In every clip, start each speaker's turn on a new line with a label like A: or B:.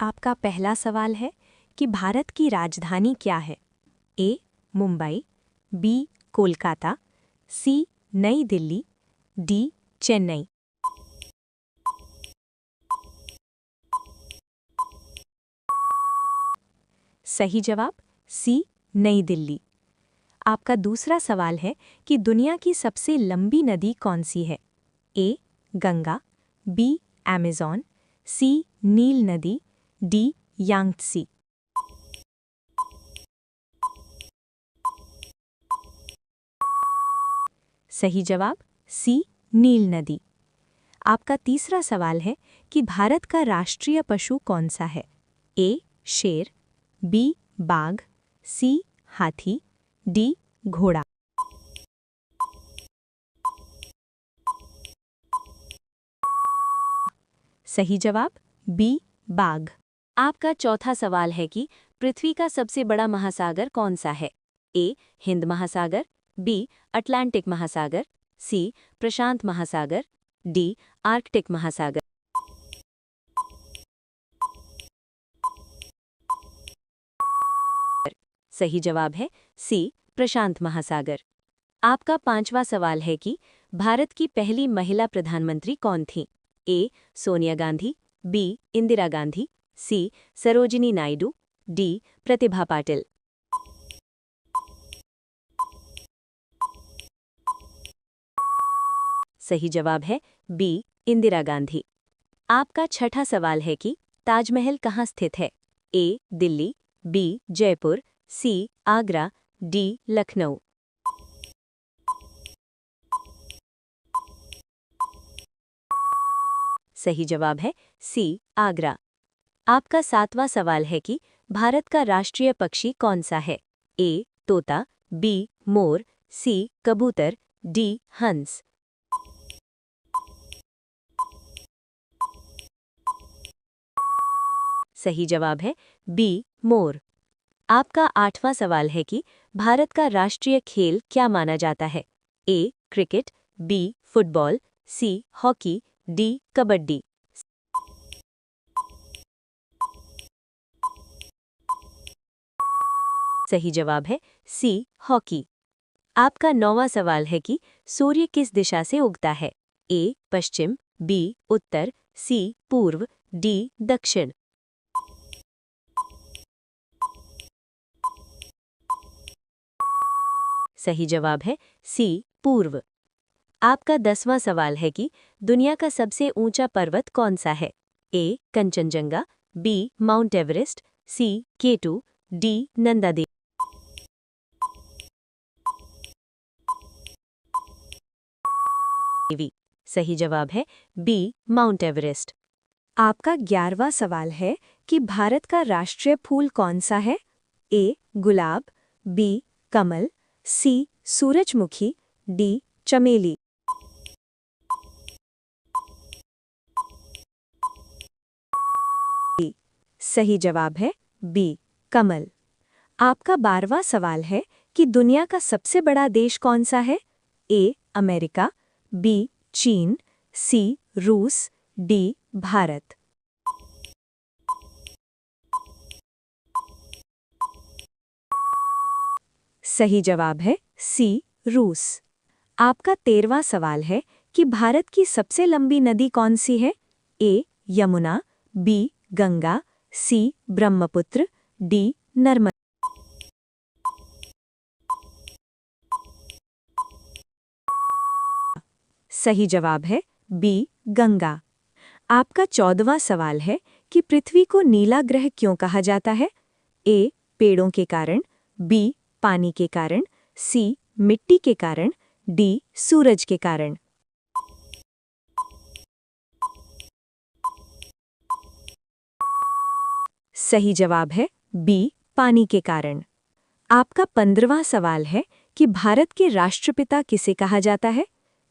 A: आपका पहला सवाल है कि भारत की राजधानी क्या है। ए मुंबई, बी कोलकाता, सी नई दिल्ली, डी चेन्नई। सही जवाब सी नई दिल्ली। आपका दूसरा सवाल है कि दुनिया की सबसे लंबी नदी कौन सी है। ए गंगा, बी अमेज़न, सी नील नदी, डी यांगत्सी। सही जवाब सी नील नदी। आपका तीसरा सवाल है कि भारत का राष्ट्रीय पशु कौन सा है। ए शेर, बी बाघ, सी हाथी, डी घोड़ा। सही जवाब बी बाघ। आपका चौथा सवाल है कि पृथ्वी का सबसे बड़ा महासागर कौन सा है। ए हिंद महासागर, बी अटलांटिक महासागर, सी प्रशांत महासागर, डी आर्कटिक महासागर। सही जवाब है सी प्रशांत महासागर। आपका पांचवा सवाल है कि भारत की पहली महिला प्रधानमंत्री कौन थी। ए सोनिया गांधी, बी इंदिरा गांधी, सी सरोजिनी नायडू, डी प्रतिभा पाटिल। सही जवाब है बी इंदिरा गांधी। आपका छठा सवाल है कि ताजमहल कहाँ स्थित है। ए दिल्ली, बी जयपुर, सी आगरा, डी लखनऊ। सही जवाब है सी आगरा। आपका सातवां सवाल है कि भारत का राष्ट्रीय पक्षी कौन सा है। ए तोता, बी मोर, सी कबूतर, डी हंस। सही जवाब है बी मोर। आपका आठवां सवाल है कि भारत का राष्ट्रीय खेल क्या माना जाता है। A cricket, B football, C hockey, D kabaddi. सही जवाब है सी हॉकी। आपका नौवां सवाल है कि सूर्य किस दिशा से उगता है। ए पश्चिम, बी उत्तर, सी पूर्व, डी दक्षिण। सही जवाब है सी पूर्व। आपका 10वां सवाल है कि दुनिया का सबसे ऊंचा पर्वत कौन सा है। ए कंचनजंगा, बी माउंट एवरेस्ट, सी K2, डी नंदा देवी। सही जवाब है बी माउंट एवरेस्ट। आपका 11वां सवाल है कि भारत का राष्ट्रीय फूल कौन सा है। ए गुलाब, बी कमल, सी सूरजमुखी, डी चमेली। सही जवाब है बी कमल। आपका 12वां सवाल है कि दुनिया का सबसे बड़ा देश कौन सा है। ए अमेरिका, बी चीन, सी रूस, डी भारत। सही जवाब है सी रूस। आपका 13वां सवाल है कि भारत की सबसे लंबी नदी कौन सी है। ए यमुना, बी गंगा, सी ब्रह्मपुत्र, डी नर्मदा। सही जवाब है बी गंगा। आपका 14वां सवाल है कि पृथ्वी को नीला ग्रह क्यों कहा जाता है। ए पेड़ों के कारण, बी पानी के कारण, सी मिट्टी के कारण, डी सूरज के कारण। सही जवाब है बी पानी के कारण। आपका 15वां सवाल है कि भारत के राष्ट्रपिता किसे कहा जाता है।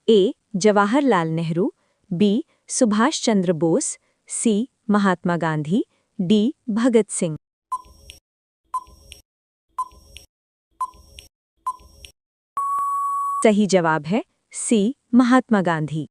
A: ए जवाहरलाल नेहरू, बी सुभाष चंद्र बोस, सी महात्मा गांधी, डी भगत सिंह। सही जवाब है सी महात्मा गांधी।